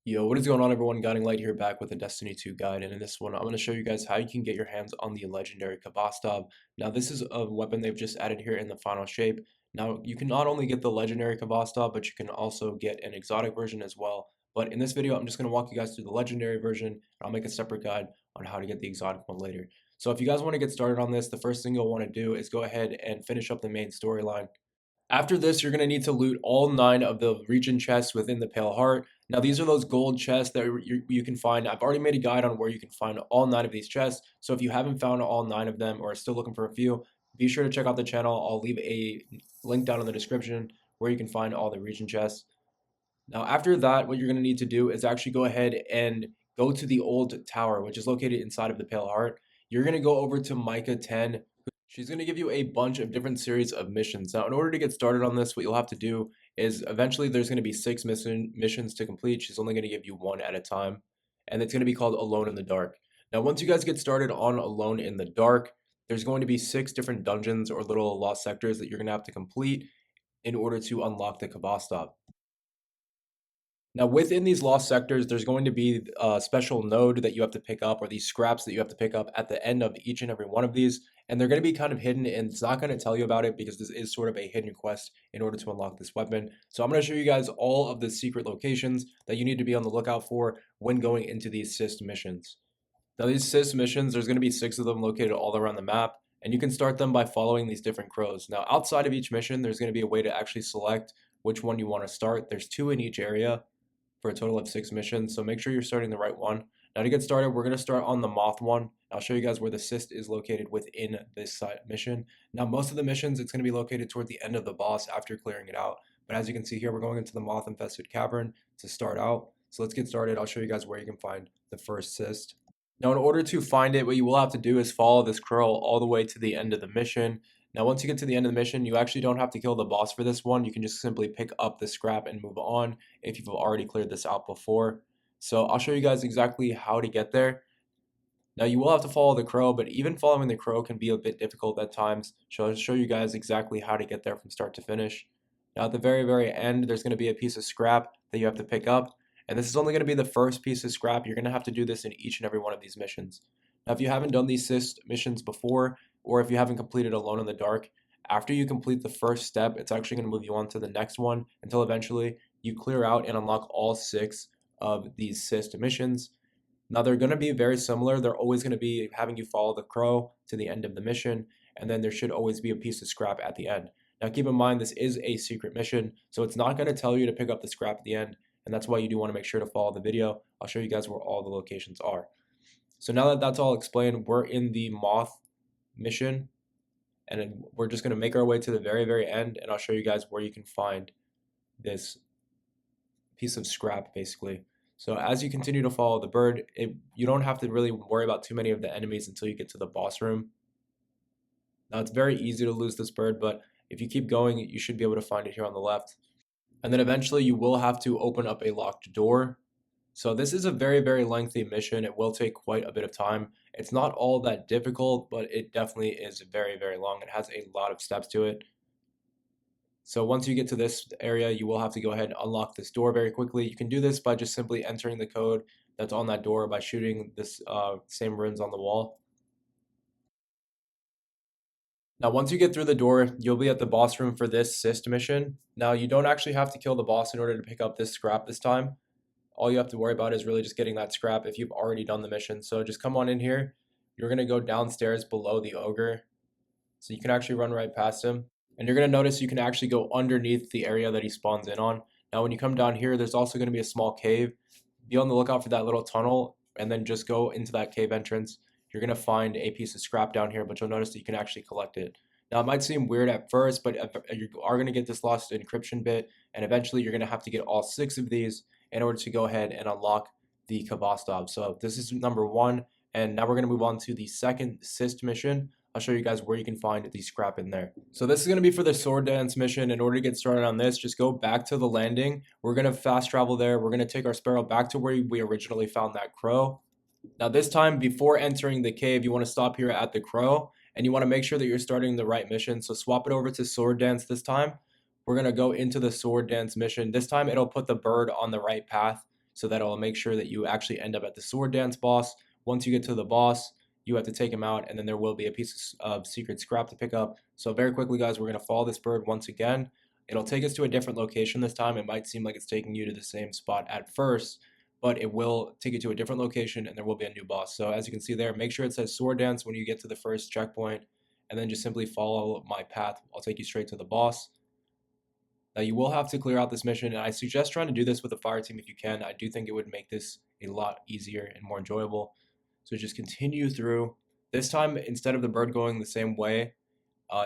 Yo, what is going on everyone? Guiding Light here back with a Destiny 2 guide, and in this one I'm going to show you guys how you can get your hands on the legendary Khvostov. Now this is a weapon they've just added here in the final shape. Now you can not only get the legendary Khvostov, but you can also get an exotic version as well. But in this video I'm just going to walk you guys through the legendary version, and I'll make a separate guide on how to get the exotic one later. So if you guys want to get started on this, the first thing you'll want to do is go ahead and finish up the main storyline. After this, you're going to need to loot all 9 of the region chests within the Pale Heart. Now, these are those gold chests that you can find. I've already made a guide on where you can find all 9 of these chests. So if you haven't found all 9 of them or are still looking for a few, be sure to check out the channel. I'll leave a link down in the description where you can find all the region chests. Now, after that, what you're going to need to do is actually go ahead and go to the old tower, which is located inside of the Pale Heart. You're going to go over to Micah 10. She's going to give you a bunch of different series of missions. Now, in order to get started on this, what you'll have to do is eventually there's going to be 6 missions to complete. She's only going to give you 1 at a time, and it's going to be called Alone in the Dark. Now, once you guys get started on Alone in the Dark, there's going to be 6 different dungeons or little lost sectors that you're going to have to complete in order to unlock the Khvostov. Now, within these lost sectors, there's going to be a special node that you have to pick up, or these scraps that you have to pick up at the end of each and every one of these. And they're going to be kind of hidden, and it's not going to tell you about it because this is sort of a hidden quest in order to unlock this weapon. So I'm going to show you guys all of the secret locations that you need to be on the lookout for when going into these Cyst missions. Now, these Cyst missions, there's going to be 6 of them located all around the map, and you can start them by following these different crows. Now, outside of each mission, there's going to be a way to actually select which one you want to start. There's 2 in each area for a total of 6 missions, so make sure you're starting the right one. Now to get started, we're going to start on the Moth one. I'll show you guys where the Cyst is located within this mission. Now most of the missions, it's going to be located toward the end of the boss after clearing it out. But as you can see here, we're going into the Moth infested cavern to start out. So let's get started. I'll show you guys where you can find the first Cyst. Now in order to find it, what you will have to do is follow this crow all the way to the end of the mission. Now, once you get to the end of the mission, you actually don't have to kill the boss for this one. You can just simply pick up the scrap and move on if you've already cleared this out before. So I'll show you guys exactly how to get there. Now, you will have to follow the crow, but even following the crow can be a bit difficult at times. So I'll show you guys exactly how to get there from start to finish. Now, at the very, very end, there's going to be a piece of scrap that you have to pick up. And this is only going to be the first piece of scrap. You're going to have to do this in each and every one of these missions. Now, if you haven't done these Cyst missions before, or if you haven't completed Alone in the Dark, after you complete the first step, it's actually going to move you on to the next one until eventually you clear out and unlock all 6 of these Cyst missions. Now, they're going to be very similar. They're always going to be having you follow the crow to the end of the mission, and then there should always be a piece of scrap at the end. Now, keep in mind, this is a secret mission, so it's not going to tell you to pick up the scrap at the end, and that's why you do want to make sure to follow the video. I'll show you guys where all the locations are. So now that that's all explained, we're in the Moth mission, and we're just going to make our way to the very, very end, and I'll show you guys where you can find this piece of scrap, basically. So as you continue to follow the bird, you don't have to really worry about too many of the enemies until you get to the boss room. Now, it's very easy to lose this bird, but if you keep going, you should be able to find it here on the left. And then eventually you will have to open up a locked door. So this is a very, very lengthy mission. It will take quite a bit of time. It's not all that difficult, but it definitely is very, very long. It has a lot of steps to it. So once you get to this area, you will have to go ahead and unlock this door very quickly. You can do this by just simply entering the code that's on that door by shooting this same runes on the wall. Now, once you get through the door, you'll be at the boss room for this Cyst mission. Now, you don't actually have to kill the boss in order to pick up this scrap this time. All you have to worry about is really just getting that scrap if you've already done the mission. So just come on in here. You're going to go downstairs below the ogre. So you can actually run right past him. And you're going to notice you can actually go underneath the area that he spawns in on. Now, when you come down here, there's also going to be a small cave. Be on the lookout for that little tunnel, and then just go into that cave entrance. You're going to find a piece of scrap down here, but you'll notice that you can actually collect it. Now, it might seem weird at first, but you are going to get this lost encryption bit, and eventually you're going to have to get all 6 of these in order to go ahead and unlock the Khvostov. So this is number 1, and now we're going to move on to the second Cyst mission. I'll show you guys where you can find the scrap in there. So this is going to be for the sword dance mission. In order to get started on this, just go back to the landing. We're going to fast travel there. We're going to take our sparrow back to where we originally found that crow. Now this time, before entering the cave, you want to stop here at the crow, and you want to make sure that you're starting the right mission. So swap it over to sword dance this time. We're going to go into the sword dance mission. This time it'll put the bird on the right path. so that it'll make sure that you actually end up at the sword dance boss. Once you get to the boss, you have to take him out, and then there will be a piece of secret scrap to pick up. So very quickly, guys, we're going to follow this bird once again. It'll take us to a different location this time. It might seem like it's taking you to the same spot at first, but it will take you to a different location, and there will be a new boss. So as you can see there, make sure it says sword dance when you get to the first checkpoint, and then just simply follow my path. I'll take you straight to the boss. Now you will have to clear out this mission, and I suggest trying to do this with a fire team if you can. I do think it would make this a lot easier and more enjoyable. So just continue through. This time, instead of the bird going the same way,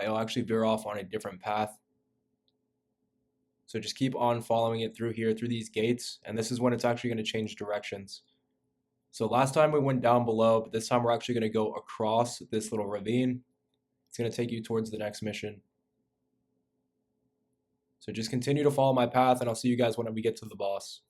it'll actually veer off on a different path. So just keep on following it through here, through these gates, and this is when it's actually going to change directions. So last time we went down below, but this time we're actually going to go across this little ravine. It's going to take you towards the next mission. So just continue to follow my path, and I'll see you guys when we get to the boss.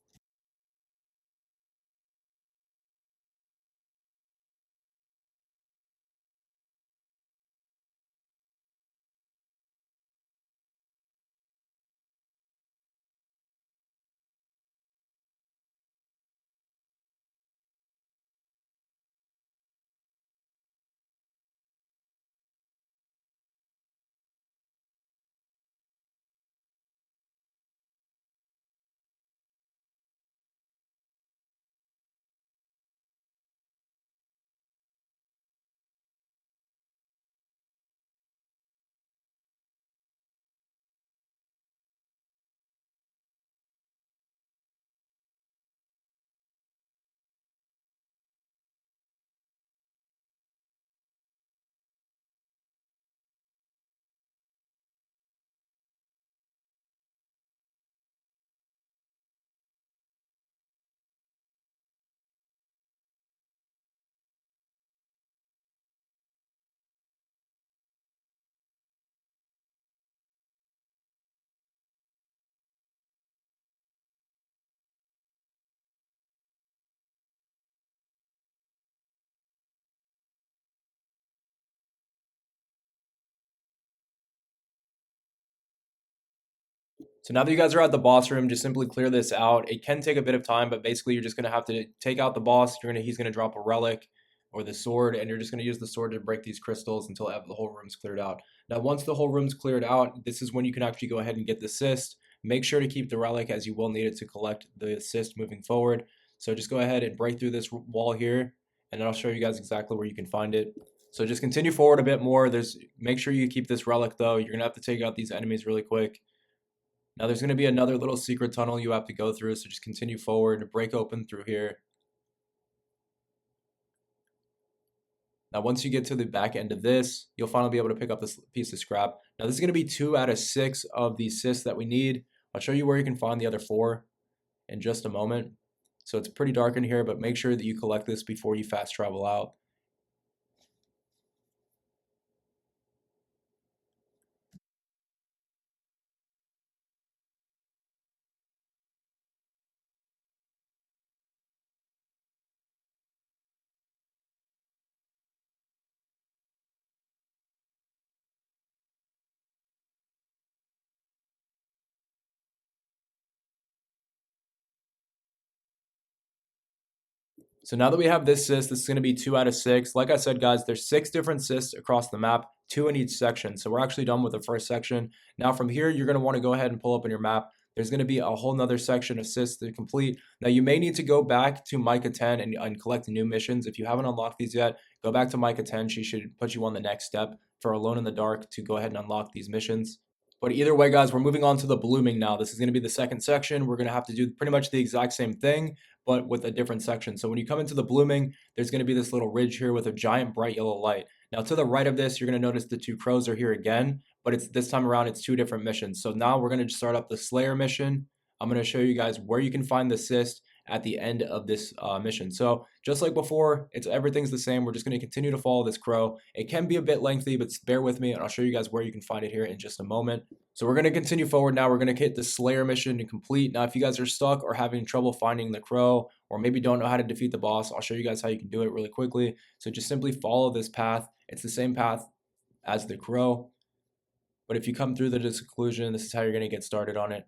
So now that you guys are at the boss room, just simply clear this out. It can take a bit of time, but basically you're just going to have to take out the boss. He's going to drop a relic or the sword, and you're just going to use the sword to break these crystals until the whole room's cleared out. Now, once the whole room's cleared out, this is when you can actually go ahead and get the cyst. Make sure to keep the relic, as you will need it to collect the cyst moving forward. So just go ahead and break through this wall here, and I'll show you guys exactly where you can find it. So just continue forward a bit more. Make sure you keep this relic, though. You're going to have to take out these enemies really quick. Now there's going to be another little secret tunnel you have to go through, so just continue forward, break open through here. Now once you get to the back end of this, you'll finally be able to pick up this piece of scrap. Now this is going to be 2 out of 6 of the cysts that we need. I'll show you where you can find the other 4 in just a moment. So it's pretty dark in here, but make sure that you collect this before you fast travel out. So now that we have this cyst, this is going to be 2 out of 6. Like I said, guys, there's 6 different cysts across the map, 2 in each section. So we're actually done with the first section. Now from here, you're going to want to go ahead and pull up on your map. There's going to be a whole nother section of cysts to complete. Now you may need to go back to Micah 10 and collect new missions. If you haven't unlocked these yet, go back to Micah 10. She should put you on the next step for Alone in the Dark to go ahead and unlock these missions. But either way, guys, we're moving on to the blooming now. This is going to be the second section. We're going to have to do pretty much the exact same thing, but with a different section. So when you come into the blooming, there's going to be this little ridge here with a giant bright yellow light. Now to the right of this, you're going to notice the 2 crows are here again, but it's this time around, it's 2 different missions. So now we're going to start up the Slayer mission. I'm going to show you guys where you can find the cyst at the end of this mission. So just like before, everything's the same. We're just going to continue to follow this crow. It can be a bit lengthy, but bear with me, and I'll show you guys where you can find it here in just a moment. So we're going to continue forward now. We're going to hit the Slayer mission to complete. Now, if you guys are stuck or having trouble finding the crow, or maybe don't know how to defeat the boss, I'll show you guys how you can do it really quickly. So just simply follow this path. It's the same path as the crow, but if you come through the conclusion, this is how you're going to get started on it.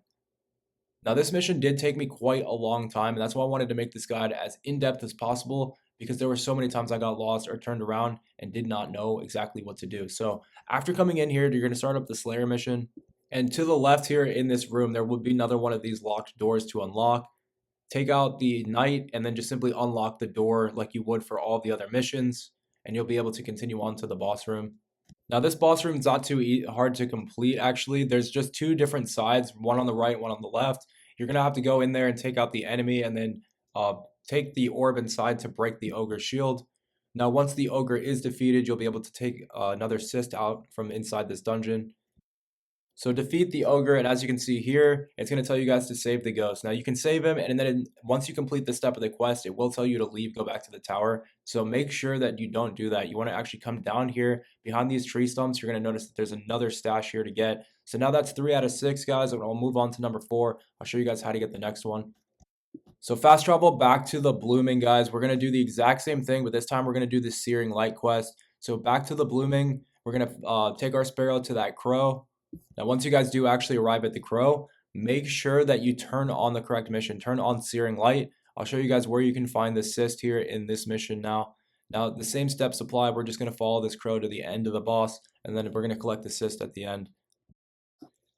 Now, this mission did take me quite a long time, and that's why I wanted to make this guide as in-depth as possible because there were so many times I got lost or turned around and did not know exactly what to do. So after coming in here, you're going to start up the Slayer mission. And to the left here in this room, there will be another one of these locked doors to unlock. Take out the knight and then just simply unlock the door like you would for all the other missions, and you'll be able to continue on to the boss room. Now, this boss room is not too hard to complete, actually. There's just two different sides, one on the right, one on the left. You're going to have to go in there and take out the enemy and then uh, take the orb inside to break the ogre's shield. Now, once the ogre is defeated, you'll be able to take another cyst out from inside this dungeon. So defeat the ogre, and as you can see here, it's going to tell you guys to save the ghost. Now you can save him, and then once you complete this step of the quest, it will tell you to leave, go back to the tower. So make sure that you don't do that. You want to actually come down here behind these tree stumps. You're going to notice that there's another stash here to get. So now that's 3 out of 6, guys, and I'll move on to number 4. I'll show you guys how to get the next one. So fast travel back to the blooming, guys. We're going to do the exact same thing, but this time we're going to do the Searing light quest. So back to the blooming, we're going to take our sparrow to that crow. Now, once you guys do actually arrive at the crow, make sure that you turn on the correct mission. Turn on Searing light. I'll show you guys where you can find the cyst here in this mission now. Now, the same steps apply. We're just going to follow this crow to the end of the boss, and then we're going to collect the cyst at the end.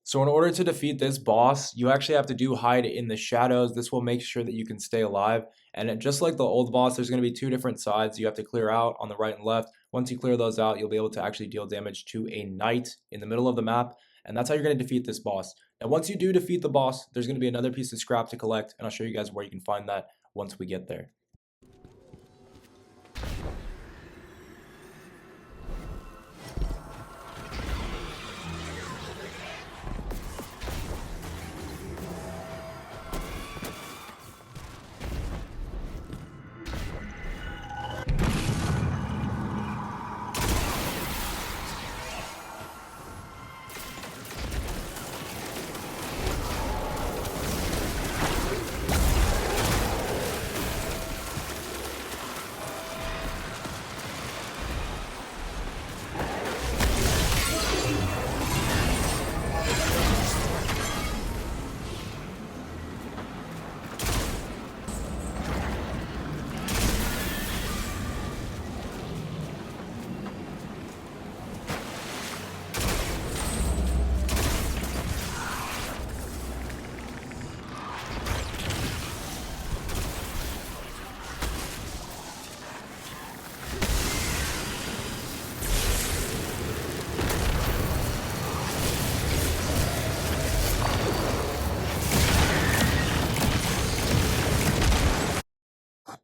So in order to defeat this boss, you actually have to do hide in the shadows. This will make sure that you can stay alive. And just like the old boss, there's going to be 2 different sides you have to clear out on the right and left. Once you clear those out, you'll be able to actually deal damage to a knight in the middle of the map. And that's how you're going to defeat this boss. Now, once you do defeat the boss, there's going to be another piece of scrap to collect. And I'll show you guys where you can find that once we get there.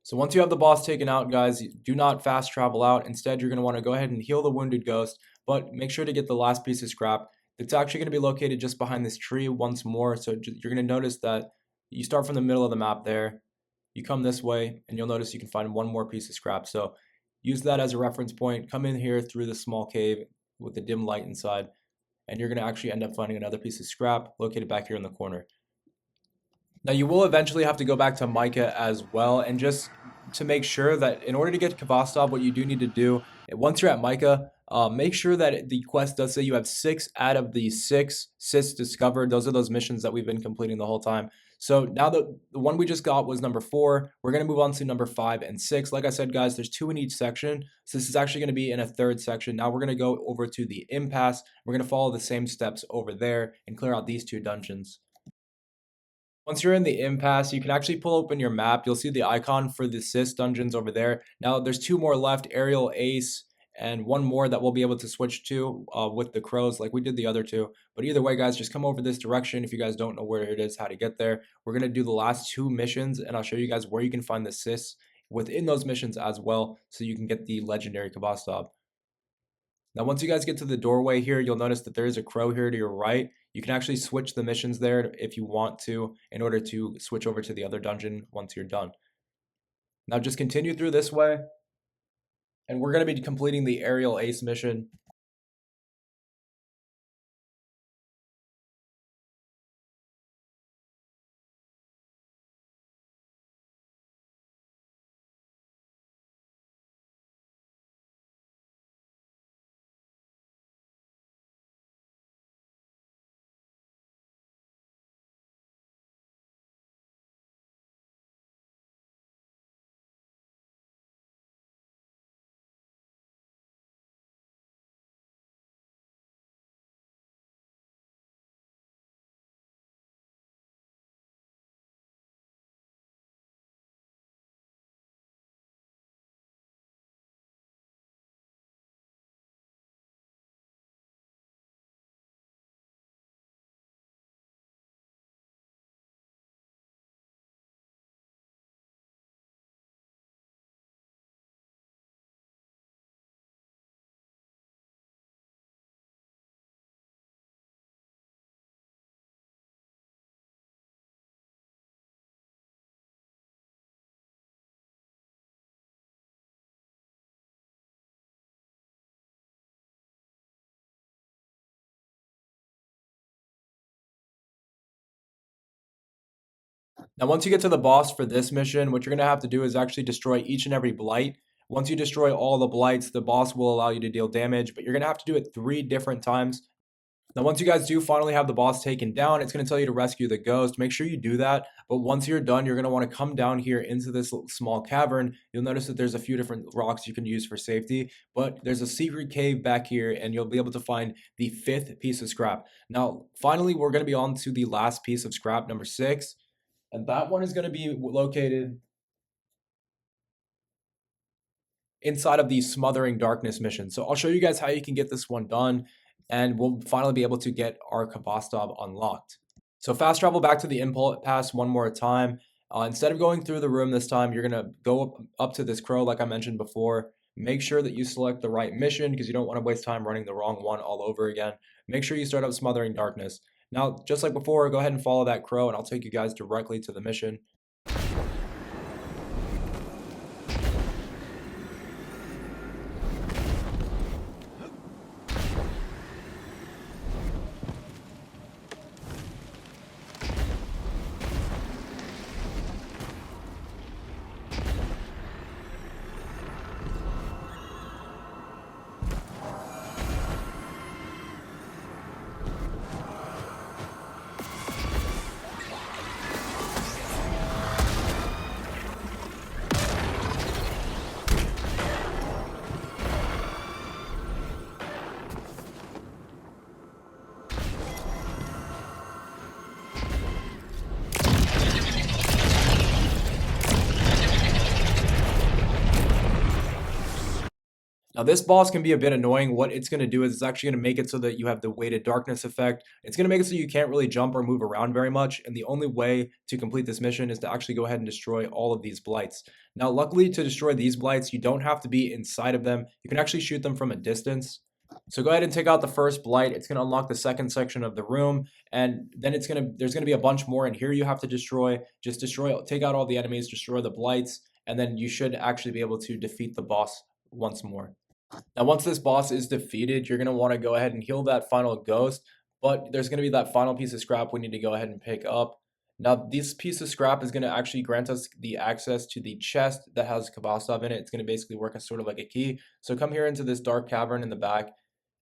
So once you have the boss taken out, guys, do not fast travel out. Instead, you're going to want to go ahead and heal the wounded ghost, but make sure to get the last piece of scrap. It's actually going to be located just behind this tree once more. So you're going to notice that you start from the middle of the map there. You come this way, and you'll notice you can find one more piece of scrap. So use that as a reference point. Come in here through the small cave with the dim light inside, and you're going to actually end up finding another piece of scrap located back here in the corner. Now you will eventually have to go back to Micah as well, and just to make sure that in order to get Khvostov, what you do need to do, once you're at Micah, make sure that the quest does say you have 6 out of the 6 Cysts discovered. Those are those missions that we've been completing the whole time. So now the one we just got was number 4. We're going to move on to number 5 and 6. Like I said, guys, there's 2 in each section. So this is actually going to be in a 3rd section. Now we're going to go over to the Impassse. We're going to follow the same steps over there and clear out these 2 dungeons. Once you're in the Impassse, you can actually pull open your map. You'll see the icon for the Cyst dungeons over there. Now, there's 2 more left, Aerial Ace, and 1 more that we'll be able to switch to with the crows like we did the other 2. But either way, guys, just come over this direction if you guys don't know where it is, how to get there. We're going to do the last 2 missions, and I'll show you guys where you can find the Cysts within those missions as well, so you can get the legendary Khvostov. Now, once you guys get to the doorway here, you'll notice that there is a crow here to your right. You can actually switch the missions there if you want to in order to switch over to the other dungeon once you're done. Now, just continue through this way, and we're going to be completing the Aerial Ace mission. Now, once you get to the boss for this mission, what you're going to have to do is actually destroy each and every blight. Once you destroy all the blights, the boss will allow you to deal damage, but you're going to have to do it 3 different times. Now, once you guys do finally have the boss taken down, it's going to tell you to rescue the ghost. Make sure you do that. But once you're done, you're going to want to come down here into this small cavern. You'll notice that there's a few different rocks you can use for safety, but there's a secret cave back here, and you'll be able to find the 5th piece of scrap. Now, finally, we're going to be on to the last piece of scrap, number 6, and that one is going to be located inside of the Smothering Darkness mission. So I'll show you guys how you can get this one done, and we'll finally be able to get our Khvostov unlocked. So fast travel back to the Impassse one more time. Instead of going through the room this time, you're going to go up to this crow like I mentioned before. Make sure that you select the right mission because you don't want to waste time running the wrong one all over again. Make sure you start up Smothering Darkness. Now, just like before, go ahead and follow that crow and I'll take you guys directly to the mission. Now, this boss can be a bit annoying. What it's going to do is it's actually going to make it so that you have the weighted darkness effect. It's going to make it so you can't really jump or move around very much. And the only way to complete this mission is to actually go ahead and destroy all of these blights. Now, luckily, to destroy these blights, you don't have to be inside of them. You can actually shoot them from a distance. So go ahead and take out the first blight. It's going to unlock the second section of the room, and then there's going to be a bunch more in here you have to destroy. Just destroy, take out all the enemies, destroy the blights, and then you should actually be able to defeat the boss once more. Now, once this boss is defeated, you're going to want to go ahead and heal that final ghost, but there's going to be that final piece of scrap we need to go ahead and pick up. Now, this piece of scrap is going to actually grant us the access to the chest that has Khvostov in it. It's going to basically work as sort of like a key. So come here into this dark cavern in the back,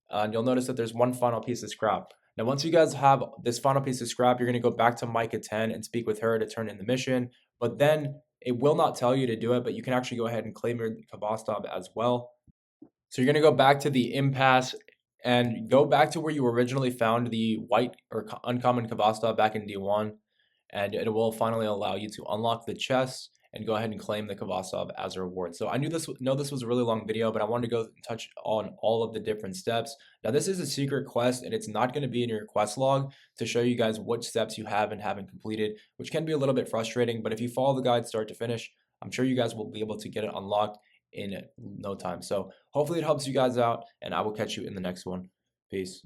and you'll notice that there's one final piece of scrap. Now, once you guys have this final piece of scrap, you're going to go back to Micah 10 and speak with her to turn in the mission, but then it will not tell you to do it, but you can actually go ahead and claim your Khvostov as well. So you're going to go back to the Impassse and go back to where you originally found the white or uncommon Khvostov back in D1, and it will finally allow you to unlock the chest and go ahead and claim the Khvostov as a reward. So I know this was a really long video, but I wanted to go and touch on all of the different steps. Now, this is a secret quest, and it's not going to be in your quest log to show you guys what steps you have and haven't completed, which can be a little bit frustrating, but if you follow the guide start to finish, I'm sure you guys will be able to get it unlocked in no time. So hopefully it helps you guys out, and I will catch you in the next one. Peace.